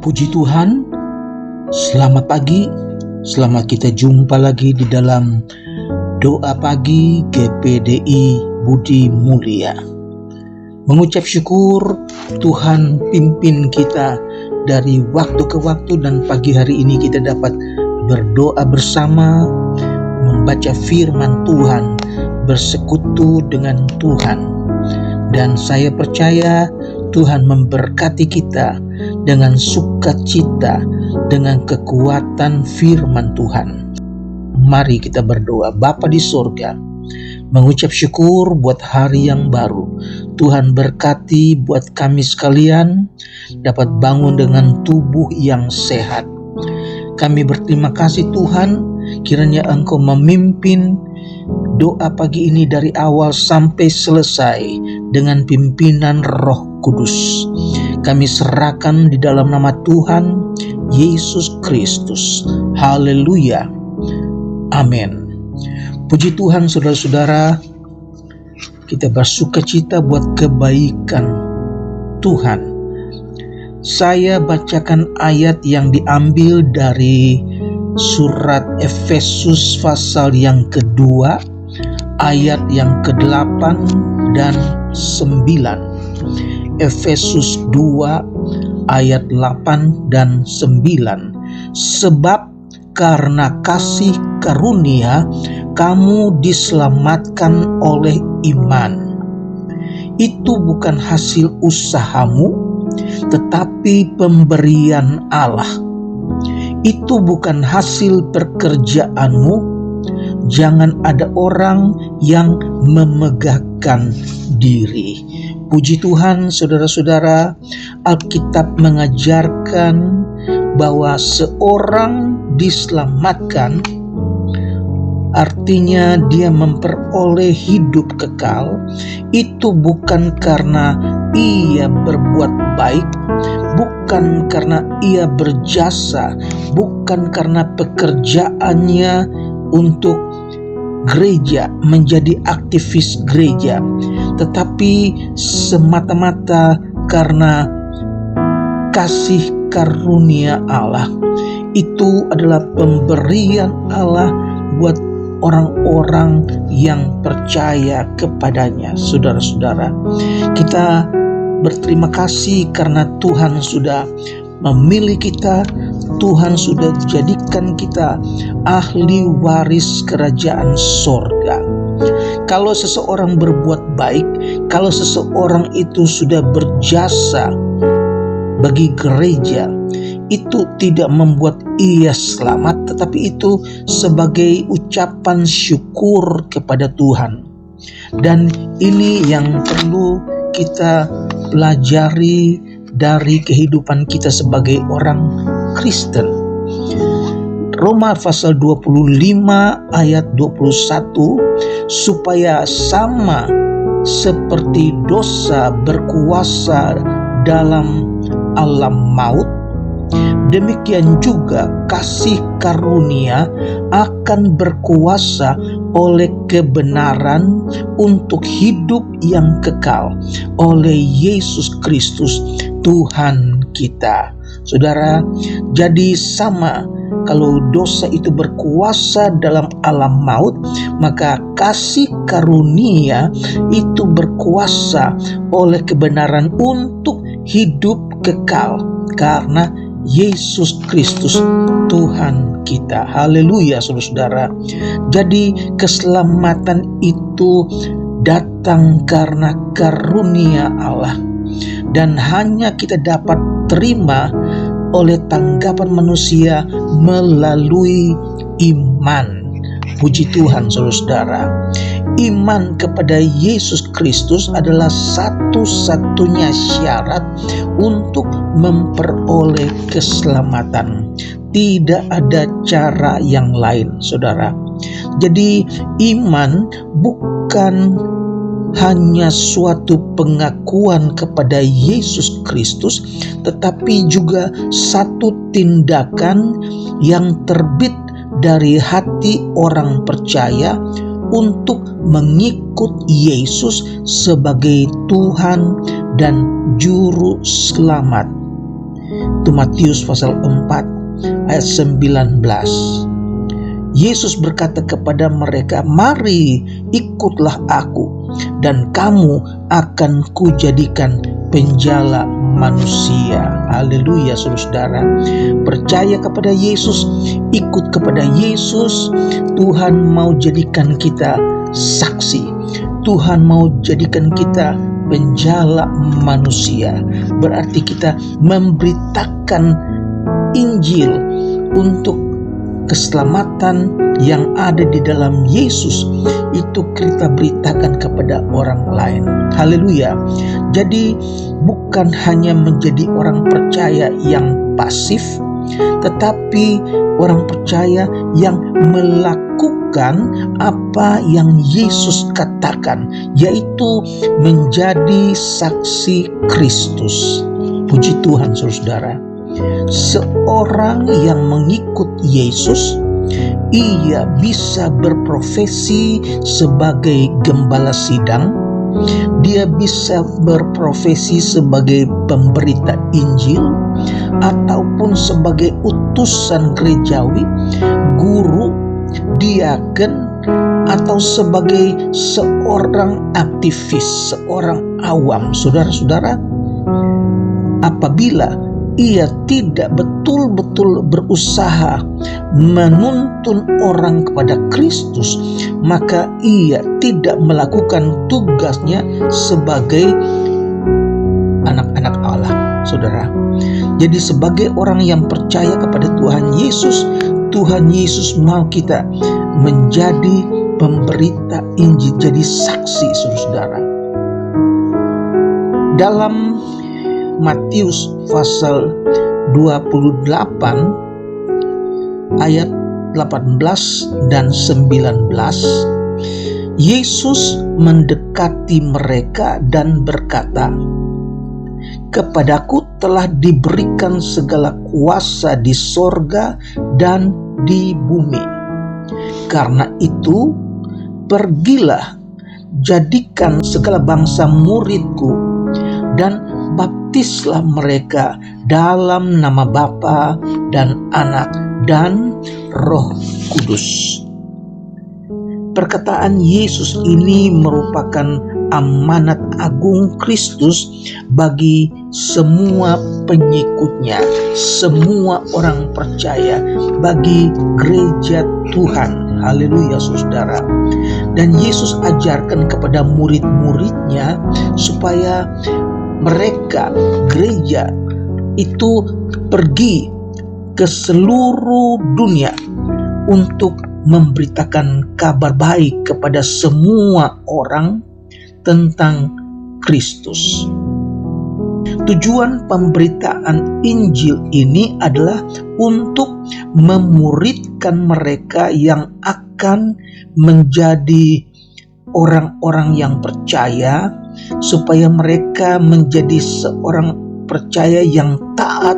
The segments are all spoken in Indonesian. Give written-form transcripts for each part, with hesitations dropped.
Puji Tuhan, selamat pagi, selamat kita jumpa lagi di dalam doa pagi GPDI Budi Mulia. Mengucap syukur Tuhan pimpin kita dari waktu ke waktu, dan pagi hari ini kita dapat berdoa bersama, membaca firman Tuhan, bersekutu dengan Tuhan. Dan saya percaya Tuhan memberkati kita dengan sukacita, dengan kekuatan firman Tuhan. Mari kita berdoa. Bapa di sorga, mengucap syukur buat hari yang baru. Tuhan berkati buat kami sekalian dapat bangun dengan tubuh yang sehat. Kami berterima kasih Tuhan, kiranya Engkau memimpin doa pagi ini dari awal sampai selesai dengan pimpinan Roh Kudus. Kami serahkan di dalam nama Tuhan Yesus Kristus. Haleluya. Amin. Puji Tuhan, saudara-saudara, kita bersukacita buat kebaikan Tuhan. Saya bacakan ayat yang diambil dari surat Efesus pasal yang kedua, ayat yang ke-8 dan 9. Efesus 2 ayat 8 dan 9. Sebab karena kasih karunia kamu diselamatkan oleh iman. Itu bukan hasil usahamu, tetapi pemberian Allah. Itu bukan hasil pekerjaanmu. Jangan ada orang yang memegahkan diri. Puji Tuhan, saudara-saudara, Alkitab mengajarkan bahwa seorang diselamatkan artinya dia memperoleh hidup kekal. Itu bukan karena ia berbuat baik, bukan karena ia berjasa, bukan karena pekerjaannya untuk gereja, menjadi aktivis gereja, tetapi semata-mata karena kasih karunia Allah. Itu adalah pemberian Allah buat orang-orang yang percaya kepadanya. Saudara-saudara, kita berterima kasih karena Tuhan sudah memilih kita. Tuhan sudah jadikan kita ahli waris kerajaan sorga. Kalau seseorang berbuat baik, kalau seseorang itu sudah berjasa bagi gereja, itu tidak membuat ia selamat, tetapi itu sebagai ucapan syukur kepada Tuhan. Dan ini yang perlu kita pelajari dari kehidupan kita sebagai orang Kristen. Roma pasal 25 ayat 21, supaya sama seperti dosa berkuasa dalam alam maut, demikian juga kasih karunia akan berkuasa oleh kebenaran untuk hidup yang kekal oleh Yesus Kristus Tuhan kita. Saudara, jadi sama, kalau dosa itu berkuasa dalam alam maut, maka kasih karunia itu berkuasa oleh kebenaran untuk hidup kekal karena Yesus Kristus Tuhan kita. Haleluya, saudara-saudara. Jadi keselamatan itu datang karena karunia Allah, dan hanya kita dapat terima oleh tanggapan manusia melalui iman. Puji Tuhan, saudara-saudara. Iman kepada Yesus Kristus adalah satu-satunya syarat untuk memperoleh keselamatan. Tidak ada cara yang lain, saudara. Jadi iman bukan hanya suatu pengakuan kepada Yesus Kristus, tetapi juga satu tindakan yang terbit dari hati orang percaya untuk mengikut Yesus sebagai Tuhan dan Juru Selamat. Itu Matius pasal 4 ayat 19. Yesus berkata kepada mereka, "Mari ikutlah aku, dan kamu akan kujadikan penjala manusia." Haleluya, saudara. Percaya kepada Yesus, ikut kepada Yesus. Tuhan mau jadikan kita saksi. Tuhan mau jadikan kita penjala manusia. Berarti kita memberitakan Injil untuk keselamatan yang ada di dalam Yesus. Itu kita beritakan kepada orang lain. Haleluya. Jadi bukan hanya menjadi orang percaya yang pasif, tetapi orang percaya yang melakukan apa yang Yesus katakan, yaitu menjadi saksi Kristus. Puji Tuhan, saudara. Seorang yang mengikut Yesus, ia bisa berprofesi sebagai gembala sidang, dia bisa berprofesi sebagai pemberita Injil, ataupun sebagai utusan gerejawi, guru, diaken, atau sebagai seorang aktivis, seorang awam. Saudara-saudara, apabila ia tidak betul-betul berusaha menuntun orang kepada Kristus, maka ia tidak melakukan tugasnya sebagai anak-anak Allah, saudara. Jadi sebagai orang yang percaya kepada Tuhan Yesus mau kita menjadi pemberita Injil, jadi saksi, saudara. Dalam Matius pasal 28 ayat 18 dan 19, Yesus mendekati mereka dan berkata, "Kepadaku telah diberikan segala kuasa di sorga dan di bumi. Karena itu, pergilah, jadikan segala bangsa muridku, dan baptislah mereka dalam nama Bapa dan Anak dan Roh Kudus." Perkataan Yesus ini merupakan amanat agung Kristus bagi semua pengikutnya, semua orang percaya, bagi gereja Tuhan. Haleluya, saudara. Dan Yesus ajarkan kepada murid-muridnya supaya mereka, gereja itu, pergi ke seluruh dunia untuk memberitakan kabar baik kepada semua orang tentang Kristus. Tujuan pemberitaan Injil ini adalah untuk memuridkan mereka yang akan menjadi orang-orang yang percaya, supaya mereka menjadi seorang percaya yang taat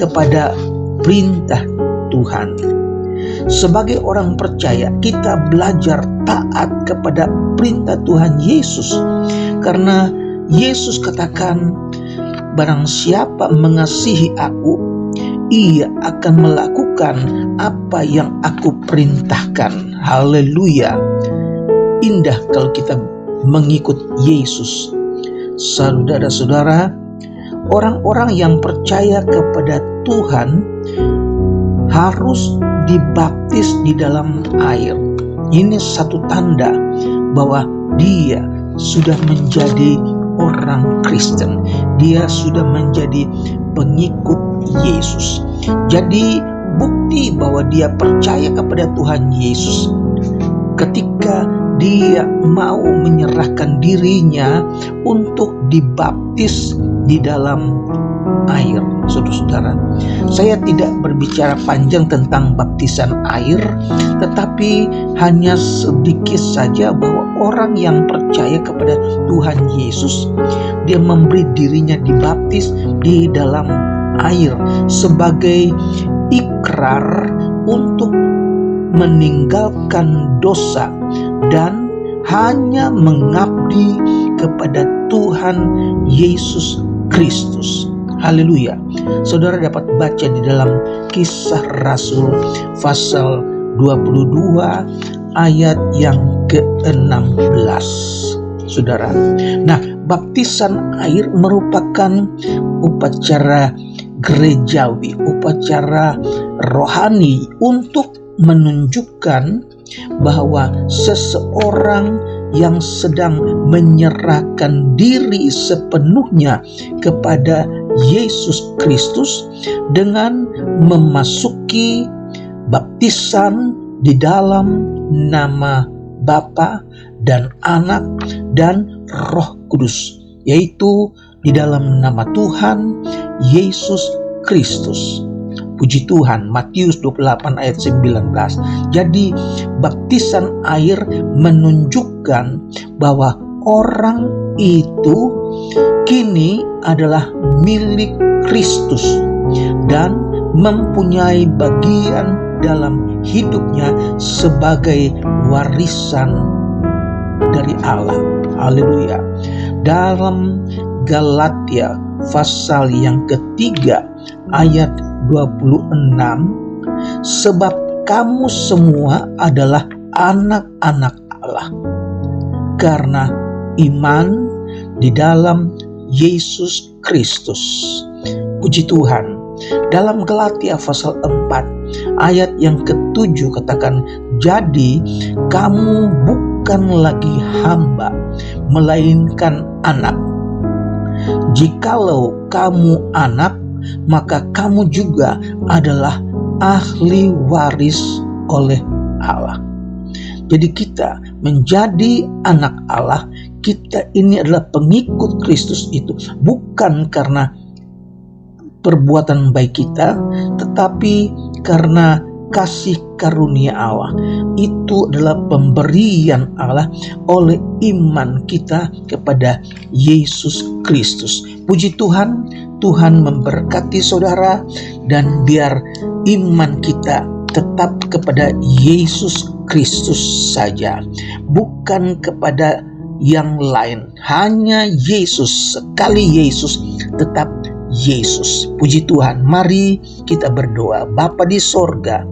kepada perintah Tuhan. Sebagai orang percaya, kita belajar taat kepada perintah Tuhan Yesus, karena Yesus katakan, "Barang siapa mengasihi aku, ia akan melakukan apa yang aku perintahkan." Haleluya. Indah kalau kita mengikut Yesus. Saudara-saudara, orang-orang yang percaya kepada Tuhan harus dibaptis di dalam air. Ini satu tanda bahwa dia sudah menjadi orang Kristen. Dia sudah menjadi pengikut Yesus. Jadi bukti bahwa dia percaya kepada Tuhan Yesus ketika dia mau menyerahkan dirinya untuk dibaptis di dalam air. Saudara-saudara, saya tidak berbicara panjang tentang baptisan air, tetapi hanya sedikit saja bahwa orang yang percaya kepada Tuhan Yesus, dia memberi dirinya dibaptis di dalam air sebagai ikrar untuk meninggalkan dosa dan hanya mengabdi kepada Tuhan Yesus Kristus. Haleluya. Saudara dapat baca di dalam Kisah Rasul pasal 22 ayat yang ke-16. Saudara. Nah, baptisan air merupakan upacara gerejawi, upacara rohani untuk menunjukkan bahwa seseorang yang sedang menyerahkan diri sepenuhnya kepada Yesus Kristus dengan memasuki baptisan di dalam nama Bapa dan Anak dan Roh Kudus, yaitu di dalam nama Tuhan Yesus Kristus. Puji Tuhan, Matius 28 ayat 19. Jadi baptisan air menunjukkan bahwa orang itu kini adalah milik Kristus dan mempunyai bagian dalam hidupnya sebagai warisan dari Allah. Haleluya. Dalam Galatia pasal yang ketiga ayat 26, sebab kamu semua adalah anak-anak Allah karena iman di dalam Yesus Kristus. Puji Tuhan. Dalam Galatia pasal 4 ayat yang ke-7 katakan, jadi kamu bukan lagi hamba melainkan anak. Jikalau kamu anak, maka kamu juga adalah ahli waris oleh Allah. Jadi kita menjadi anak Allah, kita ini adalah pengikut Kristus itu bukan karena perbuatan baik kita, tetapi karena kasih karunia Allah. Itu adalah pemberian Allah oleh iman kita kepada Yesus Kristus. Puji Tuhan, Tuhan memberkati saudara, dan biar iman kita tetap kepada Yesus Kristus saja, bukan kepada yang lain. Hanya Yesus, sekali Yesus, tetap Yesus. Puji Tuhan. Mari kita berdoa. Bapa di sorga,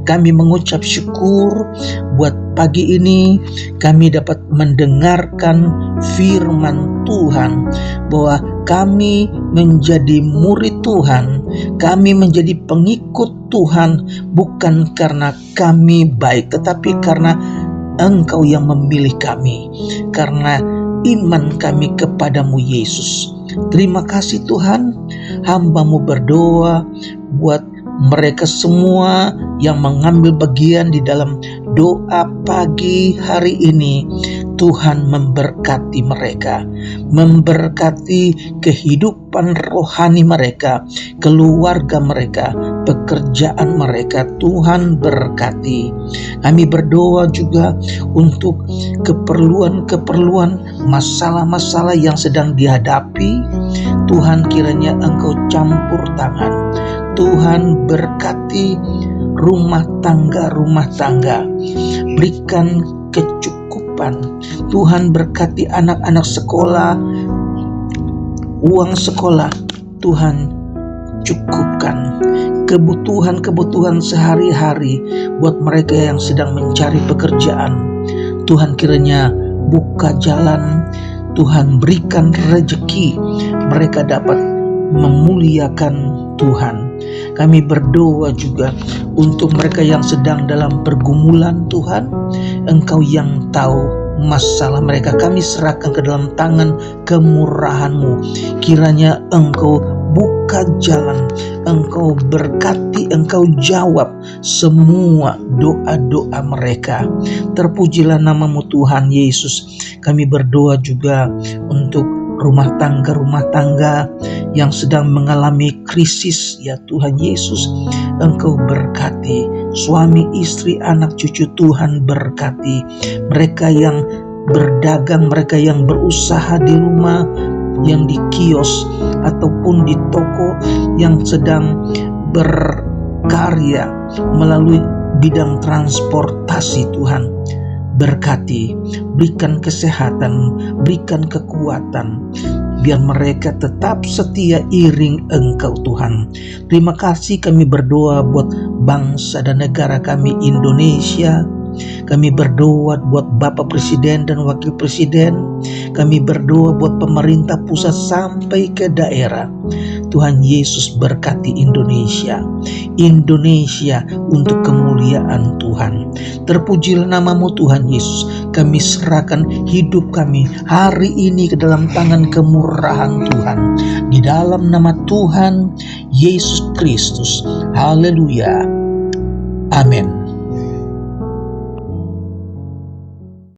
kami mengucap syukur buat pagi ini kami dapat mendengarkan firman Tuhan, bahwa kami menjadi murid Tuhan, kami menjadi pengikut Tuhan bukan karena kami baik, tetapi karena Engkau yang memilih kami, karena iman kami kepadamu Yesus. Terima kasih Tuhan, hamba-Mu berdoa buat mereka semua yang mengambil bagian di dalam doa pagi hari ini. Tuhan memberkati mereka, memberkati kehidupan rohani mereka, keluarga mereka, pekerjaan mereka. Tuhan berkati. Kami berdoa juga untuk keperluan-keperluan, masalah-masalah yang sedang dihadapi. Tuhan, kiranya Engkau campur tangan. Tuhan berkati rumah tangga, berikan kecukupan. Tuhan berkati anak-anak sekolah, uang sekolah, Tuhan cukupkan. Kebutuhan-kebutuhan sehari-hari buat mereka yang sedang mencari pekerjaan, Tuhan kiranya buka jalan. Tuhan berikan rezeki, mereka dapat memuliakan Tuhan. Kami berdoa juga untuk mereka yang sedang dalam pergumulan. Tuhan, Engkau yang tahu masalah mereka. Kami serahkan ke dalam tangan kemurahan-Mu. Kiranya Engkau buka jalan, Engkau berkati, Engkau jawab semua doa-doa mereka. Terpujilah nama-Mu Tuhan Yesus. Kami berdoa juga untuk rumah tangga yang sedang mengalami krisis, ya Tuhan Yesus, Engkau berkati suami, istri, anak, cucu. Tuhan berkati mereka yang berdagang, mereka yang berusaha di rumah, yang di kios ataupun di toko, yang sedang berkarya melalui bidang transportasi. Tuhan berkati, berikan kesehatan, berikan kekuatan. biar mereka tetap setia iring Engkau Tuhan. Terima kasih, kami berdoa buat bangsa dan negara kami Indonesia. Kami berdoa buat Bapak Presiden dan Wakil Presiden. Kami berdoa buat pemerintah pusat sampai ke daerah. Tuhan Yesus berkati Indonesia. Indonesia untuk kemuliaan Tuhan. Terpujilah namamu Tuhan Yesus. Kami serahkan hidup kami hari ini ke dalam tangan kemurahan Tuhan. Di dalam nama Tuhan Yesus Kristus. Haleluya. Amin.